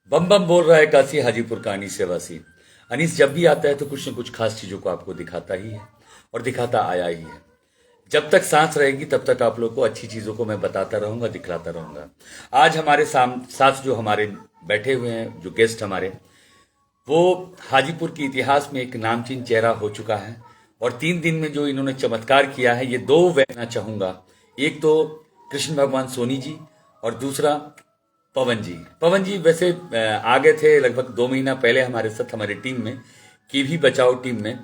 बम बम बोल रहा है काशी हाजीपुर का अनीस सेवासी। अनीस जब भी आता है तो कुछ न कुछ खास चीजों को आपको दिखाता ही है और दिखाता आया ही है। जब तक सांस रहेगी तब तक आप लोग को अच्छी चीजों को मैं बताता रहूंगा, दिखलाता रहूंगा। आज हमारे साथ जो हमारे बैठे हुए हैं, जो गेस्ट हमारे, वो हाजीपुर के इतिहास में एक नामचीन चेहरा हो चुका है। और 3 दिन में जो इन्होंने चमत्कार किया है, ये दो कहना चाहूंगा। एक तो कृष्ण भगवान सोनी जी, और दूसरा पवन जी। पवन जी वैसे आ गए थे लगभग 2 महीना पहले हमारे साथ, हमारी टीम में, की भी बचाओ टीम में।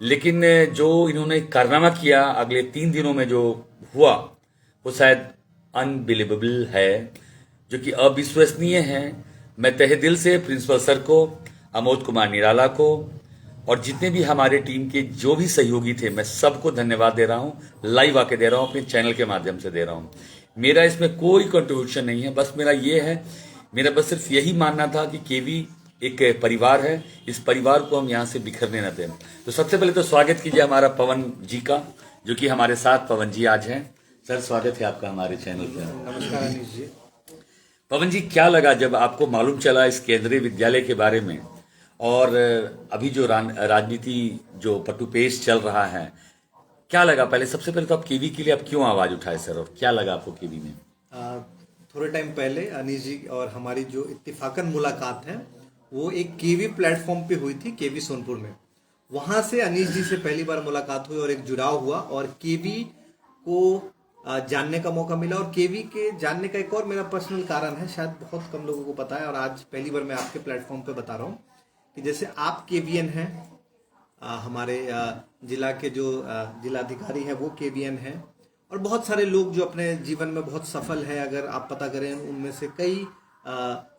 लेकिन जो इन्होंने कारनामा किया अगले 3 दिनों में जो हुआ, वो शायद अनबिलीवेबल है, जो कि अविश्वसनीय है। मैं तहे दिल से प्रिंसिपल सर को, अमोद कुमार निराला को, और जितने भी हमारे टीम के जो भी सहयोगी थे, मैं सबको धन्यवाद दे रहा हूं। लाइव आके दे रहा हूं, अपने चैनल के माध्यम से दे रहा हूं। मेरा इसमें कोई कंट्रीब्यूशन नहीं है, बस मेरा ये है, मेरा बस सिर्फ यही मानना था कि केवी एक परिवार है, इस परिवार को हम यहां से बिखरने न दें। तो सबसे पहले तो स्वागत कीजिए हमारा पवन जी का, जो कि हमारे साथ पवन जी आज हैं। सर, स्वागत है आपका हमारे चैनल पर। नमस्कार अनीश जी। पवन जी, क्या लगा जब आपको मालूम चला इस केंद्रीय विद्यालय के बारे में, और अभी जो राजनीति जो पटुपेश चल रहा है, क्या लगा? पहले सबसे पहले तो आप केवी के लिए आप क्यों आवाज उठाए सर, और क्या लगा आपको केवी में? थोड़े टाइम पहले अनीश जी और हमारी जो इत्तेफाकन मुलाकात है वो एक केवी प्लेटफॉर्म पे हुई थी, केवी सोनपुर में। वहां से अनीश जी से पहली बार मुलाकात हुई और एक जुड़ाव हुआ, और केवी को जानने का मौका मिला। और केवी के जानने का एक और मेरा पर्सनल कारण है, शायद बहुत कम लोगों को पता है, और आज पहली बार मैं आपके प्लेटफॉर्म पे बता रहा हूँ कि जैसे आप केवीएन हैं, हमारे जिला के जो जिलाधिकारी हैं वो केवीएन हैं, और बहुत सारे लोग जो अपने जीवन में बहुत सफल है, अगर आप पता करें उनमें से कई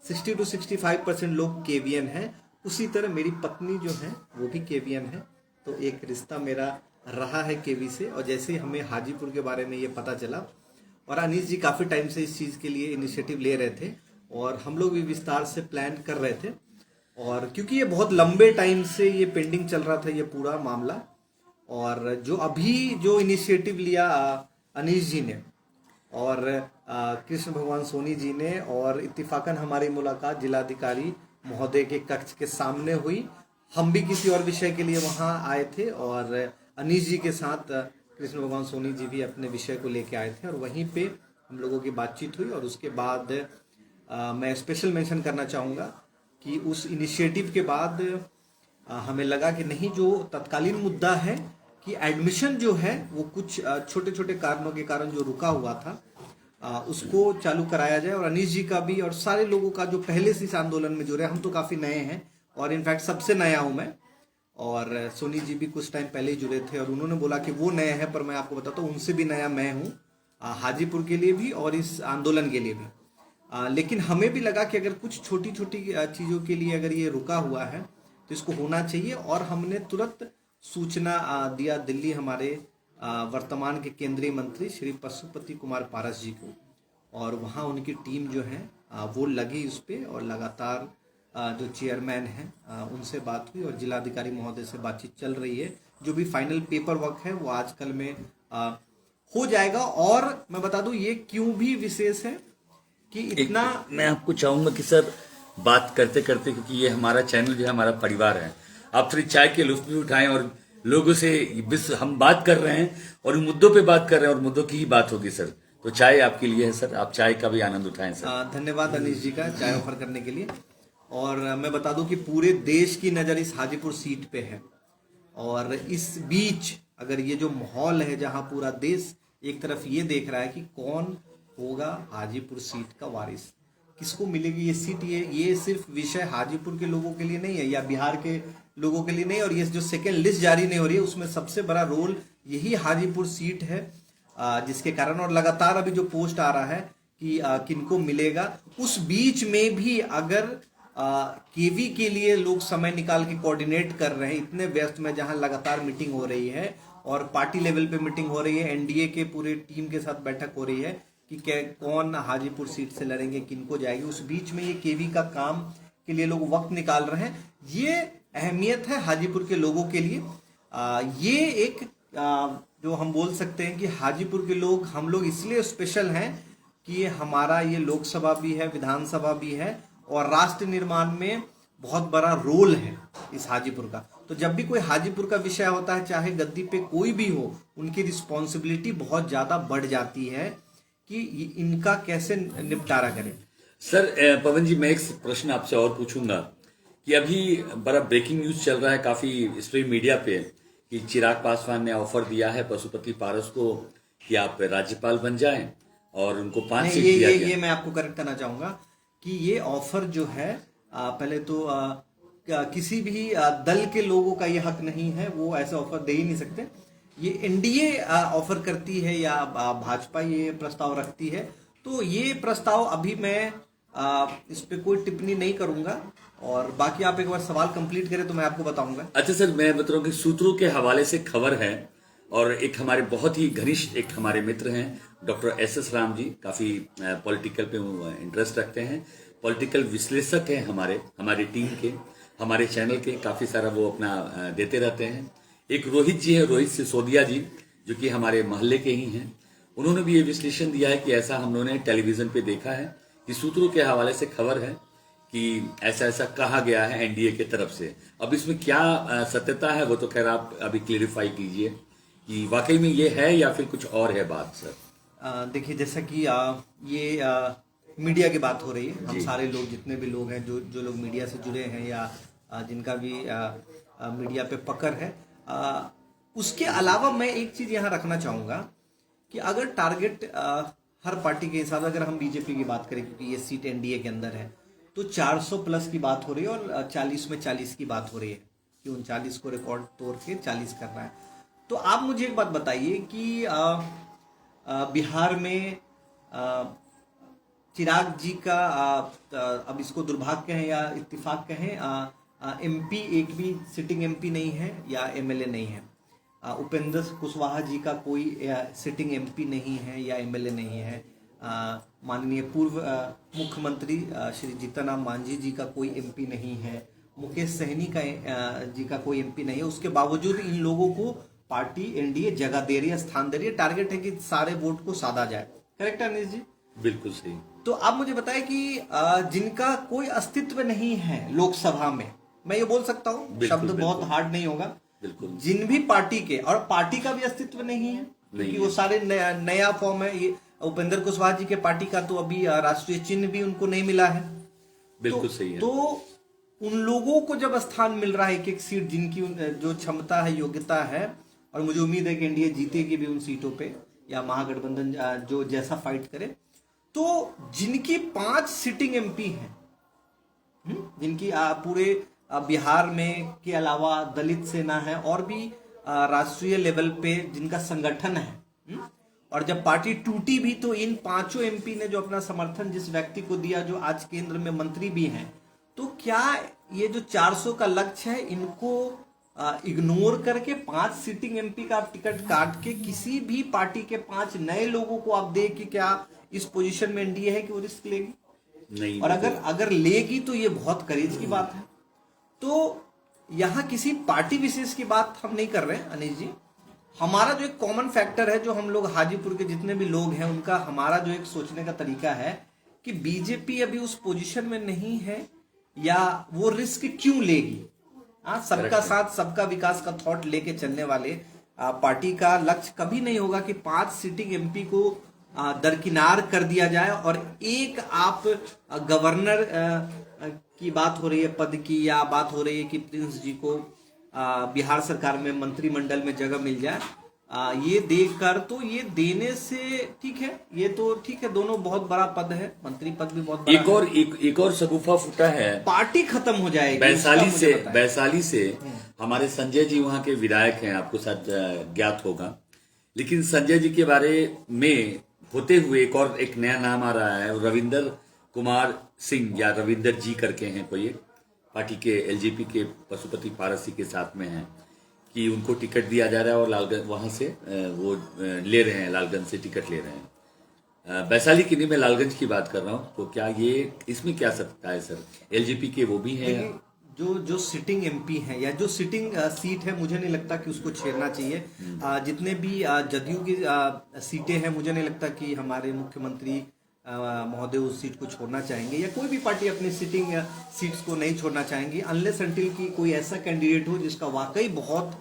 60 to 65% लोग केवीएन हैं। उसी तरह मेरी पत्नी जो है वो भी केवीएन है, तो एक रिश्ता मेरा रहा है केवी से। और जैसे ही हमें हाजीपुर के बारे में ये पता चला, और अनीश जी काफ़ी टाइम से इस चीज़ के लिए इनिशिएटिव ले रहे थे, और हम लोग भी विस्तार से प्लान कर रहे थे। और क्योंकि ये बहुत लंबे टाइम से ये पेंडिंग चल रहा था ये पूरा मामला, और जो अभी जो इनिशिएटिव लिया अनीश जी ने और कृष्ण भगवान सोनी जी ने, और इत्तेफाकन हमारी मुलाकात जिलाधिकारी महोदय के कक्ष के सामने हुई। हम भी किसी और विषय के लिए वहाँ आए थे, और अनीश जी के साथ कृष्ण भगवान सोनी जी भी अपने विषय को लेके आए थे, और वहीं पे हम लोगों की बातचीत हुई। और उसके बाद मैं स्पेशल मेंशन करना चाहूँगा कि उस इनिशिएटिव के बाद हमें लगा कि नहीं, जो तत्कालीन मुद्दा है कि एडमिशन जो है वो कुछ छोटे छोटे कारणों के कारण जो रुका हुआ था, उसको चालू कराया जाए। और अनीश जी का भी और सारे लोगों का जो पहले से इस आंदोलन में जुड़े, हम तो काफ़ी नए हैं, और इनफैक्ट सबसे नया हूँ मैं, और सोनी जी भी कुछ टाइम पहले ही जुड़े थे, और उन्होंने बोला कि वो नए हैं, पर मैं आपको बताता हूँ उनसे भी नया मैं हूँ, हाजीपुर के लिए भी और इस आंदोलन के लिए भी। लेकिन हमें भी लगा कि अगर कुछ छोटी छोटी चीज़ों के लिए अगर ये रुका हुआ है तो इसको होना चाहिए। और हमने तुरंत सूचना दिया दिल्ली हमारे वर्तमान के केंद्रीय मंत्री श्री पशुपति कुमार पारस जी को, और वहाँ उनकी टीम जो है वो लगी उस पर, और लगातार जो चेयरमैन हैं उनसे बात हुई, और जिलाधिकारी महोदय से बातचीत चल रही है। जो भी फाइनल पेपर वर्क है वो आजकल में हो जाएगा। और मैं बता दूं ये क्यों भी विशेष है कि इतना, मैं आपको चाहूंगा कि सर, बात करते करते, क्योंकि ये हमारा चैनल जो है हमारा परिवार है, आप थोड़ी चाय के लुत्फ भी उठाएं, और लोगों से हम बात कर रहे हैं और उन मुद्दों पे बात कर रहे हैं, और मुद्दों की ही बात होगी सर। तो चाय आपके लिए है सर, आप चाय का भी आनंद उठाएं सर। धन्यवाद अनीश जी का चाय ऑफर करने के लिए। और मैं बता दूं कि पूरे देश की नज़र इस हाजीपुर सीट पे है, और इस बीच अगर ये जो माहौल है जहां पूरा देश एक तरफ ये देख रहा है कि कौन होगा हाजीपुर सीट का वारिस, किसको मिलेगी ये सीट, ये सिर्फ विषय हाजीपुर के लोगों के लिए नहीं है या बिहार के लोगों के लिए नहीं, और ये जो सेकेंड लिस्ट जारी नहीं हो रही है उसमें सबसे बड़ा रोल यही हाजीपुर सीट है, जिसके कारण। और लगातार अभी जो पोस्ट आ रहा है कि किनको मिलेगा, उस बीच में भी अगर केवी के लिए लोग समय निकाल के कोऑर्डिनेट कर रहे हैं, इतने व्यस्त में, जहां लगातार मीटिंग हो रही है और पार्टी लेवल पे मीटिंग हो रही है, एनडीए के पूरे टीम के साथ बैठक हो रही है कि कौन हाजीपुर सीट से लड़ेंगे, किनको जाएगी, उस बीच में ये केवी का काम के लिए लोग वक्त निकाल रहे हैं। ये अहमियत है हाजीपुर के लोगों के लिए। ये एक जो हम बोल सकते हैं कि हाजीपुर के लोग, हम लोग इसलिए स्पेशल हैं कि हमारा ये लोकसभा भी है, विधानसभा भी है, और राष्ट्र निर्माण में बहुत बड़ा रोल है इस हाजीपुर का। तो जब भी कोई हाजीपुर का विषय होता है, चाहे गद्दी पे कोई भी हो, उनकी रिस्पॉन्सिबिलिटी बहुत ज्यादा बढ़ जाती है कि इनका कैसे निपटारा करें। सर पवन जी, मैं एक प्रश्न आपसे और पूछूंगा कि अभी बड़ा ब्रेकिंग न्यूज चल रहा है काफी स्ट्रीम मीडिया पे कि चिराग पासवान ने ऑफर दिया है पशुपति पारस को कि आप राज्यपाल बन जाएं और उनको 5 सीट दिया गया। ये मैं आपको करेक्ट करना चाहूंगा कि ये ऑफर जो है पहले तो किसी भी दल के लोगों का ये हक नहीं है, वो ऐसा ऑफर दे ही नहीं सकते। ये एनडीए ऑफर करती है या भाजपा ये प्रस्ताव रखती है। तो ये प्रस्ताव अभी मैं इस पे कोई टिप्पणी नहीं करूंगा, और बाकी आप एक बार सवाल कंप्लीट करें तो मैं आपको बताऊंगा। अच्छा सर, मैं बता रहा हूँ कि सूत्रों के हवाले से खबर है, और एक हमारे बहुत ही घनिष्ठ एक हमारे मित्र हैं डॉक्टर एस राम जी, काफी पॉलिटिकल पे इंटरेस्ट रखते हैं, पॉलिटिकल विश्लेषक हैं हमारे टीम के, हमारे चैनल के, काफी सारा वो अपना देते रहते हैं। एक रोहित जी है, रोहित सिसोदिया जी, जो कि हमारे मोहल्ले के ही हैं। उन्होंने भी ये विश्लेषण दिया है कि ऐसा हम लोगों ने टेलीविजन पे देखा है कि सूत्रों के हवाले से खबर है कि ऐसा ऐसा कहा गया है एनडीए की तरफ से। अब इसमें क्या सत्यता है वो तो खैर आप अभी क्लेरिफाई कीजिए कि वाकई में ये है या फिर कुछ और है बात। सर देखिए, जैसा कि ये मीडिया की बात हो रही है, हम सारे लोग जितने भी लोग हैं जो लोग मीडिया से जुड़े हैं या जिनका भी मीडिया पे पकड़ है, उसके अलावा मैं एक चीज यहाँ रखना चाहूंगा कि अगर टारगेट हर पार्टी के हिसाब से, अगर हम बीजेपी की बात करें क्योंकि ये सीट एनडीए के अंदर है, तो 400 प्लस की बात हो रही है और 40 में 40 की बात हो रही है कि 39 को रिकॉर्ड तोड़ के 40 करना है। तो आप मुझे एक बात बताइए कि बिहार में चिराग जी का अब इसको दुर्भाग्य कहें या इत्तेफाक कहें, एमपी एक भी सिटिंग एमपी नहीं है या एमएलए नहीं है। उपेंद्र कुशवाहा जी का कोई सिटिंग एमपी नहीं है या एमएलए नहीं है। माननीय पूर्व मुख्यमंत्री श्री जीतनराम मांझी जी का कोई एमपी नहीं है। मुकेश सहनी का जी का कोई एमपी नहीं है। उसके बावजूद इन लोगों को पार्टी एनडीए जगह दे रही है, स्थान दे रही है। टारगेट है कि सारे वोट को साधा जाए। करेक्ट है अनिश जी? बिल्कुल सही। तो आप मुझे बताएं कि जिनका कोई अस्तित्व नहीं है लोकसभा में, मैं ये बोल सकता हूँ, शब्द बहुत हार्ड नहीं होगा, बिल्कुल, जिन भी पार्टी के, और पार्टी का भी अस्तित्व नहीं है क्योंकि वो सारे नया फॉर्म है। ये उपेंद्र कुशवाहा जी के पार्टी का तो अभी राष्ट्रीय चिन्ह भी उनको नहीं मिला है। बिल्कुल सही है। तो उन लोगों को जब स्थान मिल रहा है, एक एक सीट जिनकी जो क्षमता है, योग्यता है, और मुझे उम्मीद है कि एनडीए जीतेगी भी उन सीटों पे, या महागठबंधन जो जैसा फाइट करे, तो जिनकी 5 सिटिंग एमपी हैं, जिनकी पूरे बिहार में के अलावा दलित सेना है और भी राष्ट्रीय लेवल पे जिनका संगठन है, और जब पार्टी टूटी भी तो इन 5 एमपी ने जो अपना समर्थन जिस व्यक्ति को दिया जो आज केंद्र में मंत्री भी हैं, तो क्या ये जो 400 का लक्ष्य है इनको इग्नोर करके 5 सिटिंग एमपी का आप टिकट काट के किसी भी पार्टी के 5 नए लोगों को आप दे कि क्या इस पोजीशन में एनडीए है कि वो रिस्क लेगी? नहीं। और अगर लेगी तो ये बहुत करेज की बात है। तो यहां किसी पार्टी विशेष की बात हम नहीं कर रहे हैं अनिश जी। हमारा जो एक कॉमन फैक्टर है, जो हम लोग हाजीपुर के जितने भी लोग हैं उनका, हमारा जो एक सोचने का तरीका है कि बीजेपी अभी उस पोजीशन में नहीं है, या वो रिस्क क्यों लेगी। सबका साथ सबका विकास का थॉट लेके चलने वाले पार्टी का लक्ष्य कभी नहीं होगा कि 5 सिटिंग एमपी को दरकिनार कर दिया जाए और एक आप गवर्नर की बात हो रही है पद की, या बात हो रही है कि प्रिंस जी को बिहार सरकार में मंत्रिमंडल में जगह मिल जाए, ये देकर, तो ये देने से ठीक है, ये तो ठीक है, दोनों बहुत बड़ा पद है, मंत्री पद भी बहुत बड़ा एक और शगुफा फूटा है, पार्टी खत्म हो जाएगी वैशाली से हमारे संजय जी वहां के विधायक हैं, आपको शायद ज्ञात होगा। लेकिन संजय जी के बारे में होते हुए एक नया नाम आ रहा है, रविंदर कुमार सिंह या रविंदर जी करके हैं कोई, पार्टी के एलजेपी के पशुपति पारसी के साथ में हैं, कि उनको टिकट दिया जा रहा है और लालगंज वहां से वो ले रहे हैं, लालगंज से टिकट ले रहे हैं। वैशाली की नहीं, मैं लालगंज की बात कर रहा हूं। तो क्या ये इसमें क्या सकता है सर? एलजेपी के वो भी हैं, जो सिटिंग एमपी हैं या जो सिटिंग सीट है, मुझे नहीं लगता कि उसको छेड़ना चाहिए। जितने भी जदयू की सीटें हैं, मुझे नहीं लगता कि हमारे मुख्यमंत्री महोदय उस सीट को छोड़ना चाहेंगे, या कोई भी पार्टी अपनी सिटिंग सीट्स को नहीं छोड़ना चाहेंगी अनलेस अनटिल कि कोई ऐसा कैंडिडेट हो जिसका वाकई बहुत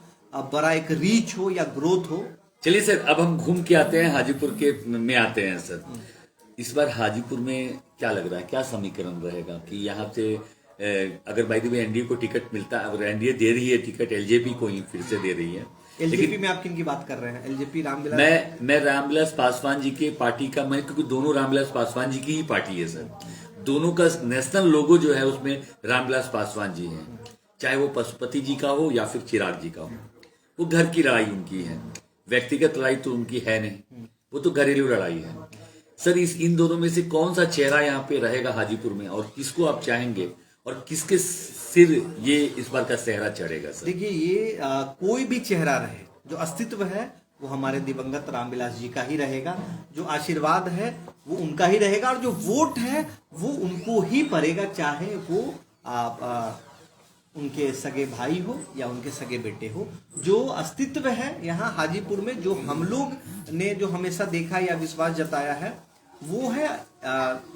बड़ा एक रीच हो या ग्रोथ हो। चलिए सर, अब हम घूम के आते हैं हाजीपुर के में आते हैं सर। इस बार हाजीपुर में क्या लग रहा है, क्या समीकरण रहेगा कि यहाँ से अगर बाय द वे एनडीए को टिकट मिलता है, अगर एनडीए दे रही है टिकट, एलजेपी को ही फिर से दे रही है। एलजेपी में आप किन की बात कर रहे हैं? एलजेपी रामविलास, मैं रामविलास पासवान जी के पार्टी का, मैं क्योंकि दोनों रामविलास पासवान जी की ही पार्टी है सर, दोनों का नेशनल लोगो जो है उसमें रामविलास पासवान जी है, चाहे वो पशुपति जी का हो या फिर चिराग जी का हो। वो घर की लड़ाई उनकी है, व्यक्तिगत लड़ाई तो उनकी है नहीं, वो तो घरेलू लड़ाई है सर। इन दोनों में से कौन सा चेहरा यहाँ पे रहेगा हाजीपुर में, और किसको आप चाहेंगे और किसके सिर ये इस बार का सेहरा चढ़ेगा सर? देखिए, ये कोई भी चेहरा रहे, जो अस्तित्व है वो हमारे दिवंगत रामविलास जी का ही रहेगा, जो आशीर्वाद है वो उनका ही रहेगा, और जो वोट है वो उनको ही पड़ेगा, चाहे वो उनके सगे भाई हो या उनके सगे बेटे हो। जो अस्तित्व है यहाँ हाजीपुर में, जो हम लोग ने जो हमेशा देखा या विश्वास जताया है, वो है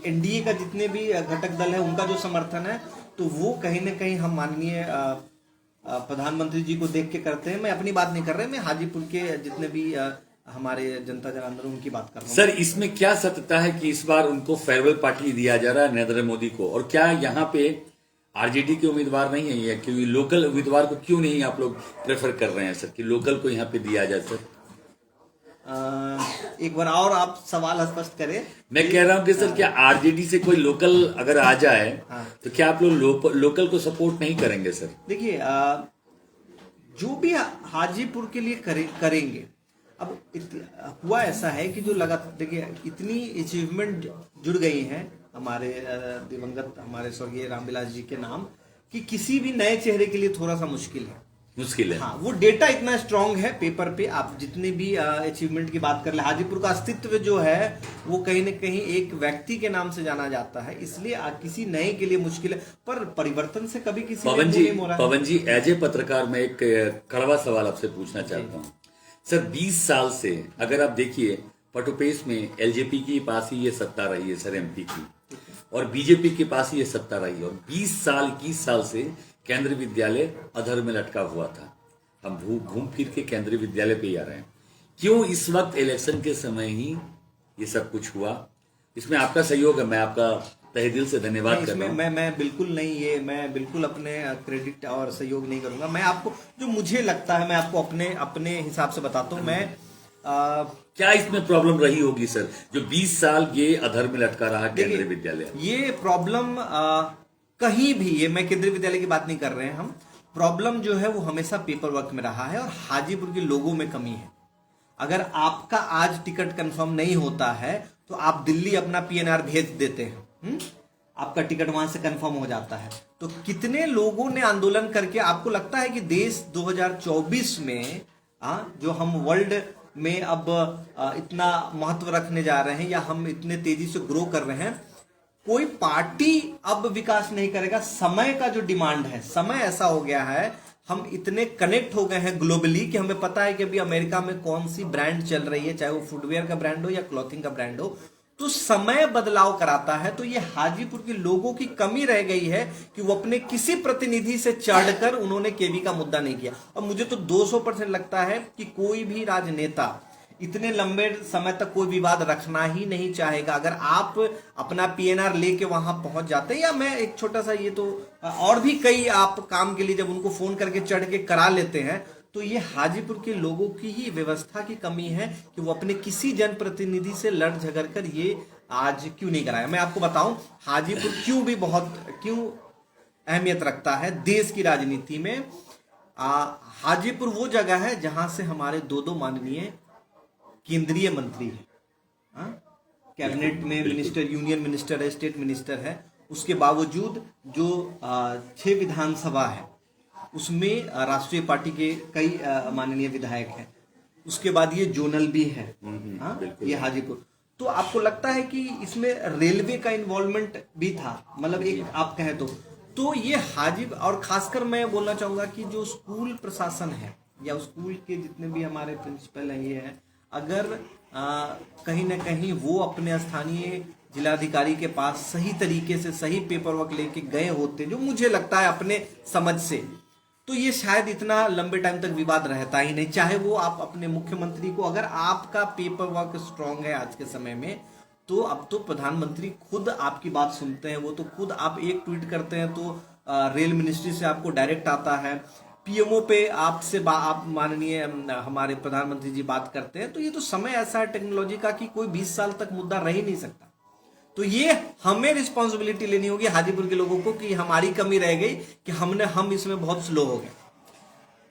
एनडीए का जितने भी घटक दल है उनका जो समर्थन है, तो वो कहीं ना कहीं हम माननीय प्रधानमंत्री जी को देख के करते हैं। मैं अपनी बात नहीं कर रहा, मैं हाजीपुर के जितने भी हमारे जनता जनार्दन उनकी बात कर रहा हूँ। सर, इसमें क्या सत्यता है कि इस बार उनको फेयरवेल पार्टी दिया जा रहा है नरेंद्र मोदी को, और क्या यहाँ पे आरजेडी के उम्मीदवार नहीं है, या क्योंकि लोकल उम्मीदवार को क्यों नहीं आप लोग प्रेफर कर रहे हैं सर कि लोकल को यहाँ पे दिया जाए सर? एक बार और आप सवाल स्पष्ट करें। मैं कह रहा हूं कि सर क्या आरजेडी से कोई लोकल अगर आ जाए तो क्या आप लोग लोकल को सपोर्ट नहीं करेंगे सर? देखिए, जो भी हाजीपुर के लिए करेंगे, अब हुआ ऐसा है कि जो लगातार देखिए इतनी अचीवमेंट जुड़ गई हैं हमारे दिवंगत हमारे स्वर्गीय रामविलास जी के नाम, कि किसी भी नए चेहरे के लिए थोड़ा सा मुश्किल है। हाँ, वो डेटा इतना स्ट्रांग है पेपर पे, आप जितने भी अचीवमेंट की बात कर ले, हाजीपुर का अस्तित्व जो है वो कहीं न कहीं एक व्यक्ति के नाम से जाना जाता है, इसलिए किसी नए के लिए मुश्किल है, पर परिवर्तन से कभी किसी पवन जी एज ए पत्रकार मैं एक कड़वा सवाल आपसे पूछना चाहता हूँ सर। 20 साल से अगर आप देखिए पटुपेश में एलजेपी के पास ही ये सत्ता रही है सर, एमपी की, और बीजेपी के पास ही ये सत्ता रही है, और 21 साल से केंद्रीय विद्यालय अधर में लटका हुआ था। हम घूम फिर के केंद्रीय विद्यालय पे ही आ रहे हैं। क्यों इस वक्त इलेक्शन के समय ही ये सब कुछ हुआ? इसमें आपका सहयोग है, मैं आपका तहे दिल से धन्यवाद करता हूं। मैं बिल्कुल नहीं, ये मैं बिल्कुल अपने क्रेडिट और सहयोग नहीं करूंगा। मैं आपको जो मुझे लगता है मैं आपको अपने हिसाब से बताता हूँ। मैं क्या इसमें प्रॉब्लम रही होगी सर, जो 20 साल ये अधर में लटका रहा केंद्रीय विद्यालय? ये प्रॉब्लम कहीं भी, ये मैं केंद्रीय विद्यालय की बात नहीं कर रहे हैं हम, प्रॉब्लम जो है वो हमेशा पेपर वर्क में रहा है और हाजीपुर के लोगों में कमी है। अगर आपका आज टिकट कंफर्म नहीं होता है तो आप दिल्ली अपना पीएनआर भेज देते हैं, आपका टिकट वहां से कंफर्म हो जाता है। तो कितने लोगों ने आंदोलन करके, आपको लगता है कि देश 2024 में जो हम वर्ल्ड में अब इतना महत्व रखने जा रहे हैं या हम इतने तेजी से ग्रो कर रहे हैं, कोई पार्टी अब विकास नहीं करेगा। समय का जो डिमांड है, समय ऐसा हो गया है, हम इतने कनेक्ट हो गए हैं ग्लोबली कि हमें पता है कि अभी अमेरिका में कौन सी ब्रांड चल रही है, चाहे वो फुटवेयर का ब्रांड हो या क्लॉथिंग का ब्रांड हो। तो समय बदलाव कराता है। तो ये हाजीपुर के लोगों की कमी रह गई है कि वो अपने किसी प्रतिनिधि से चढ़कर उन्होंने केवी का मुद्दा नहीं किया। और मुझे तो 200% लगता है कि कोई भी राजनेता इतने लंबे समय तक कोई विवाद रखना ही नहीं चाहेगा। अगर आप अपना पीएनआर लेके वहां पहुंच जाते हैं, या मैं एक छोटा सा, ये तो और भी कई आप काम के लिए जब उनको फोन करके चढ़ के करा लेते हैं, तो ये हाजीपुर के लोगों की ही व्यवस्था की कमी है कि वो अपने किसी जनप्रतिनिधि से लड़ झगड़ कर ये आज क्यों नहीं कराया। मैं आपको बताऊं हाजीपुर क्यों अहमियत रखता है देश की राजनीति में। हाजीपुर वो जगह है जहां से हमारे दो माननीय केंद्रीय मंत्री है, कैबिनेट में मिनिस्टर, यूनियन मिनिस्टर है, स्टेट मिनिस्टर है। उसके बावजूद जो 6 विधानसभा है उसमें राष्ट्रीय पार्टी के कई माननीय विधायक हैं। उसके बाद ये जोनल भी है, ये हाजीपुर। तो आपको लगता है कि इसमें रेलवे का इन्वॉल्वमेंट भी था, मतलब एक आप कहें तो ये हाजीपुर, और खासकर मैं बोलना चाहूंगा कि जो स्कूल प्रशासन है या स्कूल के जितने भी हमारे प्रिंसिपल हैं, ये है, अगर कहीं ना कहीं वो अपने स्थानीय जिलाधिकारी के पास सही तरीके से सही पेपर वर्क लेके गए होते, जो मुझे लगता है अपने समझ से, तो ये शायद इतना लंबे टाइम तक विवाद रहता ही नहीं। चाहे वो आप अपने मुख्यमंत्री को, अगर आपका पेपर वर्क स्ट्रांग है आज के समय में, तो अब तो प्रधानमंत्री खुद आपकी बात सुनते हैं। वो तो खुद आप एक ट्वीट करते हैं तो रेल मिनिस्ट्री से आपको डायरेक्ट आता है, पीएमओ पे आपसे आप माननीय हमारे प्रधानमंत्री जी बात करते हैं। तो ये तो समय ऐसा है टेक्नोलॉजी का कि कोई 20 साल तक मुद्दा रह ही नहीं सकता। तो ये हमें रिस्पॉन्सिबिलिटी लेनी होगी हाजीपुर के लोगों को कि हमारी कमी रह गई कि हम इसमें बहुत स्लो हो गए।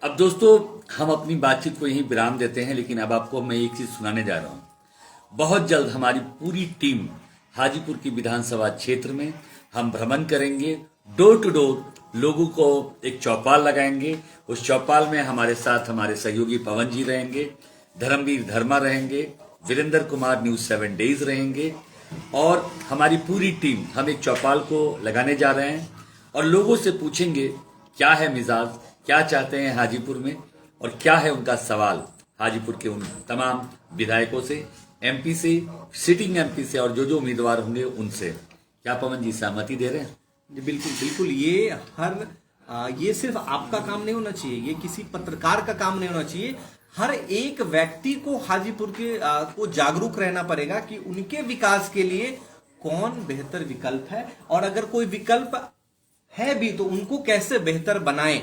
अब दोस्तों, हम अपनी बातचीत को यहीं विराम देते हैं, लेकिन अब आपको मैं एक चीज सुनाने जा रहा हूं। बहुत जल्द हमारी पूरी टीम हाजीपुर की विधानसभा क्षेत्र में हम भ्रमण करेंगे, डोर टू डोर लोगों को एक चौपाल लगाएंगे। उस चौपाल में हमारे साथ हमारे सहयोगी पवन जी रहेंगे, धर्मवीर धर्मा रहेंगे, वीरेंद्र कुमार न्यूज 7 डेज रहेंगे, और हमारी पूरी टीम हम एक चौपाल को लगाने जा रहे हैं और लोगों से पूछेंगे क्या है मिजाज, क्या चाहते हैं हाजीपुर में, और क्या है उनका सवाल हाजीपुर के उन तमाम विधायकों से, एमपी से, सिटिंग एमपी से, और जो उम्मीदवार होंगे उनसे। क्या पवन जी सहमति दे रहे हैं? जी बिल्कुल बिल्कुल। ये सिर्फ आपका काम नहीं होना चाहिए, ये किसी पत्रकार का काम नहीं होना चाहिए। हर एक व्यक्ति को हाजीपुर के को जागरूक रहना पड़ेगा कि उनके विकास के लिए कौन बेहतर विकल्प है, और अगर कोई विकल्प है भी तो उनको कैसे बेहतर बनाएं।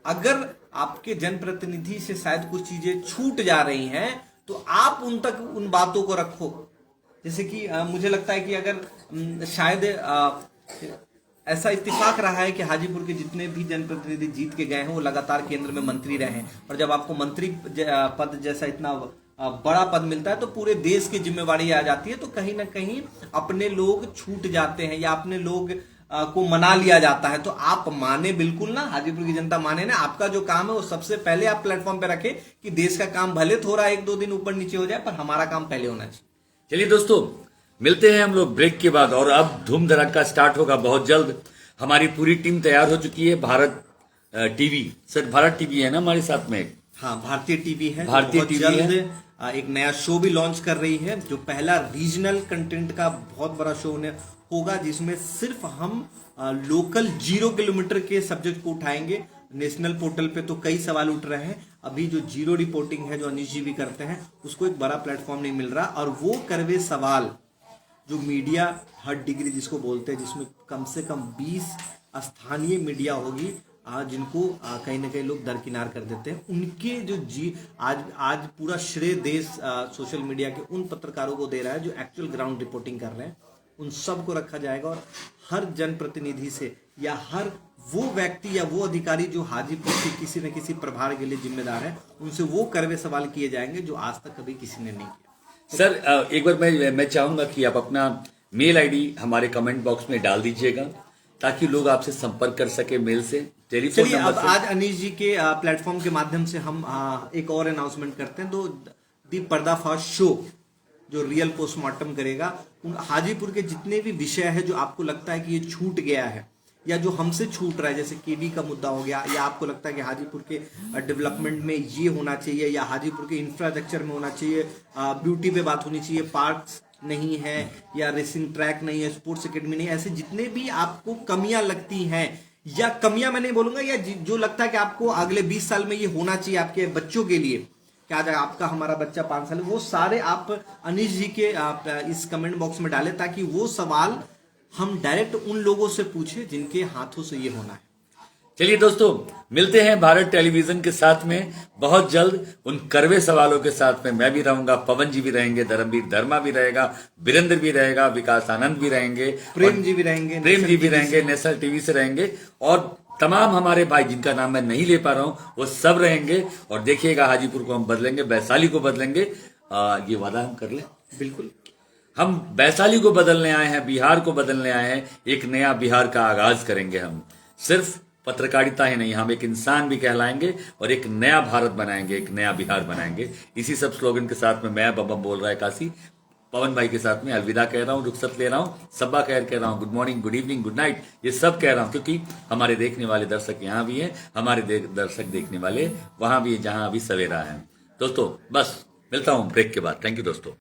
अगर आपके जनप्रतिनिधि से शायद कुछ चीजें छूट जा रही हैं तो आप उन तक उन बातों को रखो। जैसे कि मुझे लगता है कि अगर शायद ऐसा इत्तेफाक रहा है कि हाजीपुर के जितने भी जनप्रतिनिधि जीत के गए हैं वो लगातार केंद्र में मंत्री रहे हैं, और जब आपको मंत्री पद जैसा इतना बड़ा पद मिलता है तो पूरे देश की जिम्मेवारी आ जाती है। तो कहीं ना कहीं अपने लोग छूट जाते हैं या अपने लोग को मना लिया जाता है। तो आप माने बिल्कुल ना, हाजीपुर की जनता माने ना, आपका जो काम है वो सबसे पहले आप प्लेटफॉर्म पे रखें कि देश का काम भले थोड़ा 1-2 दिन ऊपर नीचे हो जाए, पर हमारा काम पहले होना चाहिए। चलिए दोस्तों, मिलते हैं हम लोग ब्रेक के बाद, और अब धूम धड़क्का स्टार्ट होगा बहुत जल्द। हमारी पूरी टीम तैयार हो चुकी है। Bharat TV, sir Bharat TV है ना हमारे साथ में? हाँ, भारतीय टीवी है। भारतीय टीवी जल्द है। एक नया शो भी लॉन्च कर रही है, जो पहला रीजनल कंटेंट का बहुत बड़ा शो होगा, जिसमें सिर्फ हम लोकल 0 किलोमीटर के सब्जेक्ट को उठाएंगे। नेशनल पोर्टल पे तो कई सवाल उठ रहे हैं, अभी जो जीरो रिपोर्टिंग है जो अनिश जी भी करते हैं उसको एक बड़ा प्लेटफॉर्म नहीं मिल रहा, और वो करवे सवाल जो मीडिया हर डिग्री जिसको बोलते हैं, जिसमें कम से कम 20 स्थानीय मीडिया होगी जिनको कहीं ना कहीं लोग दरकिनार कर देते हैं, उनके जो आज पूरा श्रेय देश सोशल मीडिया के उन पत्रकारों को दे रहा है जो एक्चुअल ग्राउंड रिपोर्टिंग कर रहे हैं। उन सब को रखा जाएगा, और हर जनप्रतिनिधि से या हर वो व्यक्ति या वो अधिकारी जो हाजीपुर के किसी न किसी प्रभार के लिए जिम्मेदार है, उनसे वो करवे सवाल किए जाएंगे जो आज तक कभी किसी ने नहीं किया। सर एक बार मैं चाहूंगा कि आप अपना मेल आईडी हमारे कमेंट बॉक्स में डाल दीजिएगा ताकि लोग आपसे संपर्क कर सके मेल से, टेलीफोन चलिए नंबर अब से। आज अनीश जी के प्लेटफॉर्म के माध्यम से हम एक और अनाउंसमेंट करते हैं। तो दी पर्दाफाश शो जो रियल पोस्टमार्टम करेगा, उन हाजीपुर के जितने भी विषय है जो आपको लगता है कि ये छूट गया है या जो हमसे छूट रहा है, जैसे केबी का मुद्दा हो गया, या आपको लगता है कि हाजीपुर के डेवलपमेंट में ये होना चाहिए, या हाजीपुर के इंफ्रास्ट्रक्चर में होना चाहिए, ब्यूटी पे बात होनी चाहिए, पार्क्स नहीं है, या रेसिंग ट्रैक नहीं है, स्पोर्ट्स एकेडमी नहीं है, ऐसे जितने भी आपको कमियां लगती हैं, या कमियां मैं नहीं बोलूंगा, या जो लगता है कि आपको अगले 20 साल में ये होना चाहिए आपके बच्चों के लिए, क्या जाए आपका हमारा बच्चा 5 साल, वो सारे आप अनीश जी के इस कमेंट बॉक्स में डालें ताकि वो सवाल हम डायरेक्ट उन लोगों से पूछे जिनके हाथों से ये होना है। चलिए दोस्तों, मिलते हैं भारत टेलीविजन के साथ में बहुत जल्द उन करवे सवालों के साथ में। मैं भी रहूंगा, पवन जी भी रहेंगे, धर्मवीर धर्मा भी रहेगा, वीरेंद्र भी रहेगा, विकास आनंद भी रहेंगे, प्रेम जी भी रहेंगे, नेशनल टीवी से रहेंगे, और तमाम हमारे भाई जिनका नाम मैं नहीं ले पा रहा हूं वो सब रहेंगे। और देखिएगा, हाजीपुर को हम बदलेंगे, वैशाली को बदलेंगे। ये वादा हम कर ले। बिल्कुल, हम वैशाली को बदलने आए हैं, बिहार को बदलने आए हैं, एक नया बिहार का आगाज करेंगे। हम सिर्फ पत्रकारिता ही नहीं, हम एक इंसान भी कहलाएंगे और एक नया भारत बनाएंगे, एक नया बिहार बनाएंगे। इसी सब स्लोगन के साथ में मैं बम बोल रहा है काशी, पवन भाई के साथ में अलविदा कह रहा हूं, रुखसत ले रहा हूं, सब्बा खैर कह रहा हूं, good morning, good evening, good night, ये सब कह रहा हूं, क्योंकि हमारे देखने वाले दर्शक यहाँ भी हैं, हमारे दर्शक देखने वाले वहां भी, जहां अभी सवेरा है। दोस्तों बस मिलता हूं ब्रेक के बाद। थैंक यू दोस्तों।